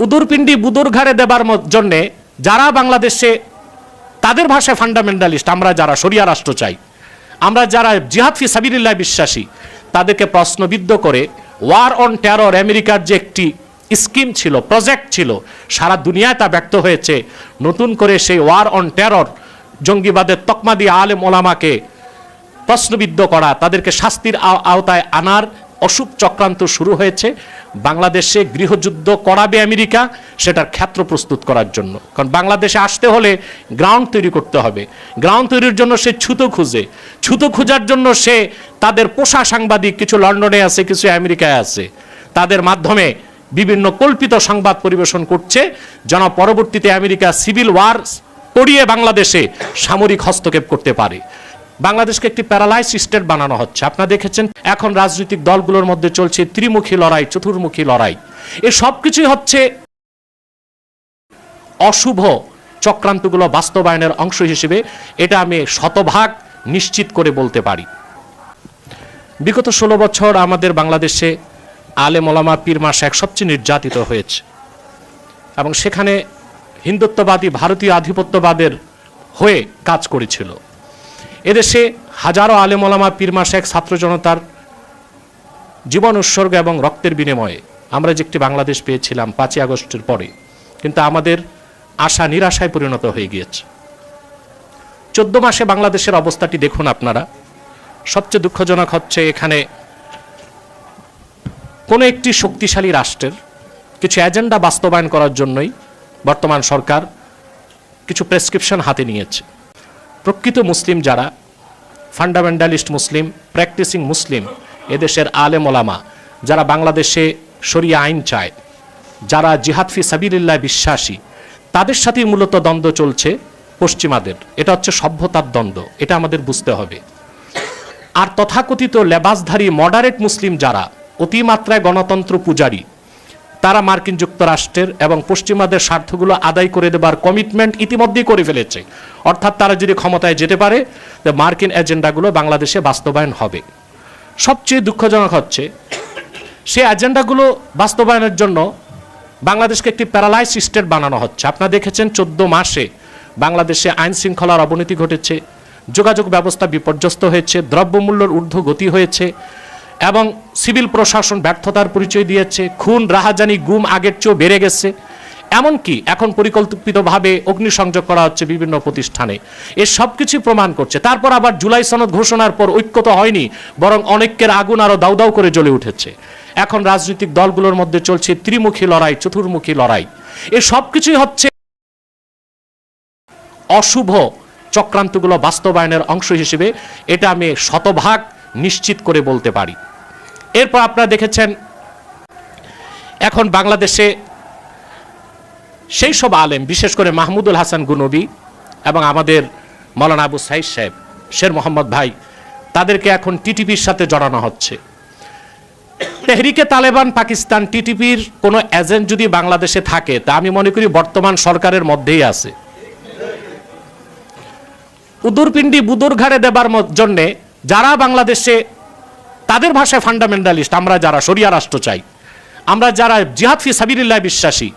উদুরপিণ্ডি বুদুর ঘাড়ে দেবার জন্যে যারা বাংলাদেশে তাদের ভাষায় ফান্ডামেন্টালিস্ট, আমরা যারা শরিয়া রাষ্ট্র চাই, আমরা যারা জিহাদ ফি সাবিলিল্লাহ বিশ্বাসী, তাদেরকে প্রশ্নবিদ্ধ করে ওয়ার অন টেরর আমেরিকার যে একটি স্কিম ছিল, প্রজেক্ট ছিল, সারা দুনিয়ায় তা ব্যক্ত হয়েছে। নতুন করে সেই ওয়ার অন টেরর, জঙ্গিবাদের তকমা দিয়ে আলেম ওলামাকে প্রশ্নবিদ্ধ করা, তাদেরকে শাস্তির আওতায় আনার অশুভ চক্রান্ত শুরু হয়েছে। বাংলাদেশে গৃহযুদ্ধ করাবে আমেরিকা, সেটার ক্ষেত্র প্রস্তুত করার জন্য। কারণ বাংলাদেশে আসতে হলে গ্রাউন্ড তৈরি করতে হবে। গ্রাউন্ড তৈরির জন্য সে ছুতো খুঁজে, ছুতো খোঁজার জন্য সে তাদের পোষা সাংবাদিক, কিছু লন্ডনে আছে, কিছু আমেরিকায় আছে, তাদের মাধ্যমে বিভিন্ন কল্পিত সংবাদ পরিবেশন করছে, যেন পরবর্তীতে আমেরিকা সিভিল ওয়ার করিয়ে বাংলাদেশে সামরিক হস্তক্ষেপ করতে পারে। বাংলাদেশকে একটি প্যারালাইজ স্টেট বানানো হচ্ছে। আপনারা দেখেছেন এখন রাজনৈতিক দলগুলোর মধ্যে চলছে ত্রিমুখী লড়াই, চতুর্মুখী লড়াই। এ সব কিছুই হচ্ছে অশুভ চক্রান্তগুলো বাস্তবায়নের অংশ হিসেবে। এটা আমি শতভাগ নিশ্চিত করে বলতে পারি। বিগত 16 বছর আমাদের বাংলাদেশে আলেম ওলামা পীর মাশায়েখ সবচেয়ে নির্যাতিত হয়েছে, এবং সেখানে হিন্দুত্ববাদী ভারতীয় আধিপত্যবাদের হয়ে কাজ করেছিল। এদেশে হাজারো আলেম ওলামা পীর মাশায়েখ ছাত্র জনতার জীবন উৎসর্গ এবং রক্তের বিনিময়ে আমরা যে একটি বাংলাদেশ পেয়েছিলাম 5ই আগস্টের পরে, কিন্তু আমাদের আশা নিরাশায় পরিণত হয়ে গিয়েছে। 14 মাসে বাংলাদেশের অবস্থাটি দেখুন আপনারা। সবচেয়ে দুঃখজনক হচ্ছে এখানে কোনো একটি শক্তিশালী রাষ্ট্রের কিছু এজেন্ডা বাস্তবায়ন করার জন্যই বর্তমান সরকার কিছু প্রেসক্রিপশন হাতে নিয়েছে। প্রকৃত মুসলিম যারা, ফান্ডামেন্টালিস্ট মুসলিম, প্র্যাকটিসিং মুসলিম, এদেশের আলেম ওলামা যারা বাংলাদেশে শরিয়া আইন চায়, যারা জিহাদ ফি সাবিলিল্লাহ বিশ্বাসী, তাদের সাথেই মূলত দ্বন্দ্ব চলছে পশ্চিমাদের। এটা হচ্ছে সভ্যতার দ্বন্দ্ব, এটা আমাদের বুঝতে হবে। আর তথাকথিত লেবাসধারী মডারেট মুসলিম যারা অতিমাত্রায় গণতন্ত্র পূজারী, তারা মার্কিন যুক্তরাষ্ট্রের এবং পশ্চিমাদের স্বার্থগুলো আদায় করে দেবার কমিটমেন্ট ইতিমধ্যেই করে ফেলেছে। অর্থাৎ তারা যদি ক্ষমতায় যেতে পারে, মার্কিন এজেন্ডাগুলো বাংলাদেশে বাস্তবায়ন হবে। সবচেয়ে দুঃখজনক হচ্ছে সে এজেন্ডাগুলো বাস্তবায়নের জন্য বাংলাদেশকে একটি প্যারালাইজ স্টেট বানানো হচ্ছে। আপনারা দেখেছেন 14 মাসে বাংলাদেশে আইন শৃঙ্খলার অবনতি ঘটেছে, যোগাযোগ ব্যবস্থা বিপর্যস্ত হয়েছে, দ্রব্যমূল্যের ঊর্ধ্বগতি হয়েছে, এবং সিভিল প্রশাসন ব্যর্থতার পরিচয় দিয়েছে। খুন, রাহাজানি, গুম আগের চেয়েও বেড়ে গেছে। এমনকি এখন পরিকল্পিতভাবে অগ্নিসংযোগ করা হচ্ছে বিভিন্ন প্রতিষ্ঠানে। এ সব কিছু প্রমাণ করছে। তারপর আবার জুলাই সনদ ঘোষণার পর ঐক্য তো হয়নি, বরং অনেকের আগুন আরো দাউ দাউ করে জ্বলে উঠেছে। এখন রাজনৈতিক দলগুলোর মধ্যে চলছে ত্রিমুখী লড়াই, চতুর্মুখী লড়াই। এ সব কিছুই হচ্ছে অশুভ চক্রান্তগুলো বাস্তবায়নের অংশ হিসেবে। এটা আমি শতভাগ নিশ্চিত করে বলতে পারি। এরপর আপনারা দেখেছেন এখন বাংলাদেশে সেই সব আলেম, বিশেষ করে মাহমুদুল হাসান গুনবী এবং আমাদের মৌলানা আবু সাইদ সাহেব, শের মোহাম্মদ ভাই, তাদেরকে এখন টিটিপির সাথে জড়ানো হচ্ছে। তেহরিকে তালেবান পাকিস্তান, টিটিপির কোনো এজেন্ট যদি বাংলাদেশে থাকে, তা আমি মনে করি বর্তমান সরকারের মধ্যেই আছে। উদুরপিণ্ডি বুদুর ঘাড়ে দেবার জন্যে যারা বাংলাদেশে তাদের ভাষায় ফান্ডামেন্টালিস্ট, আমরা যারা শরিয়া রাষ্ট্র চাই, আমরা যারা জিহাদ ফি সাবিলিল্লাহ বিশ্বাসী,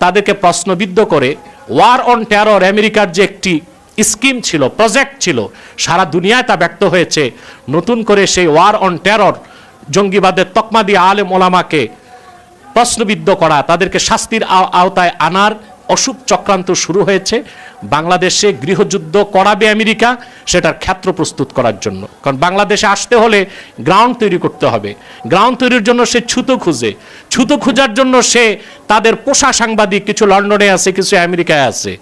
তাদেরকে প্রশ্নবিদ্ধ করে ওয়ার অন টেরর আমেরিকার যে একটি স্কিম ছিল, প্রজেক্ট ছিল, সারা দুনিয়ায় তা ব্যক্ত হয়েছে। নতুন করে সেই ওয়ার অন টেরর, জঙ্গিবাদের তকমা দিয়ে আলেম ওলামাকে প্রশ্নবিদ্ধ করা, তাদেরকে শাস্তির আওতায় আনার অশুভ চক্রান্ত শুরু হয়েছে। বাংলাদেশে গৃহযুদ্ধ করাবে আমেরিকা, সেটার ক্ষেত্র প্রস্তুত করার জন্য। কারণ বাংলাদেশে আসতে হলে গ্রাউন্ড তৈরি করতে হবে। গ্রাউন্ড তৈরির জন্য সে ছুতো খুঁজে, ছুতো খোঁজার জন্য সে তাদের পোষা সাংবাদিক, কিছু লন্ডনে আছে, কিছু আমেরিকায় আছে,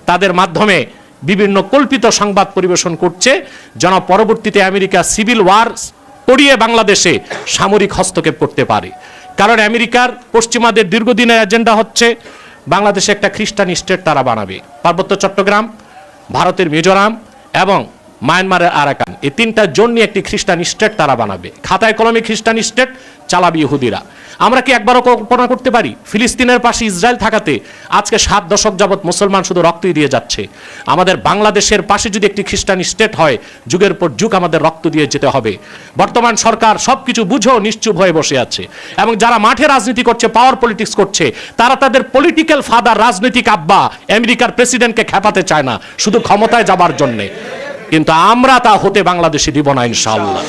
তাদের মাধ্যমে বিভিন্ন কল্পিত সংবাদ পরিবেশন করছে, যেন পরবর্তীতে আমেরিকা সিভিল ওয়ার করিয়ে বাংলাদেশে সামরিক হস্তক্ষেপ করতে পারে। কারণ আমেরিকার, পশ্চিমাদের দীর্ঘদিনের এজেন্ডা হচ্ছে বাংলাদেশে একটা খ্রিস্টান স্টেট তারা বানাবে। পার্বত্য চট্টগ্রাম, ভারতের মিজোরাম এবং মায়ানমারের আরাকান, এই তিনটা জোন নিয়ে একটি খ্রিস্টান স্টেট তারা বানাবে। খাতায় কলমে খ্রিস্টান স্টেট চালাবে ইহুদিরা। আমরা কি একবারও কল্পনা করতে পারি ফিলিস্তিনের পাশে ইসরায়েল থাকাতে আজকে 7 দশক যাবৎ মুসলমান শুধু রক্তই দিয়ে যাচ্ছে? আমাদের বাংলাদেশের পাশে যদি একটি খ্রিস্টান স্টেট হয়, যুগের পর যুগ আমাদের রক্ত দিয়ে যেতে হবে। বর্তমান সরকার সবকিছু বুঝেও নিশ্চুপ হয়ে বসে আছে, এবং যারা মাঠে রাজনীতি করছে, পাওয়ার পলিটিক্স করছে, তারা তাদের পলিটিক্যাল ফাদার, রাজনৈতিক আব্বা আমেরিকার প্রেসিডেন্টকে খেপাতে চায় না শুধু ক্ষমতায় যাবার জন্যে। কিন্তু আমরা তা হতে বাংলাদেশে দিব না ইনশাআল্লাহ।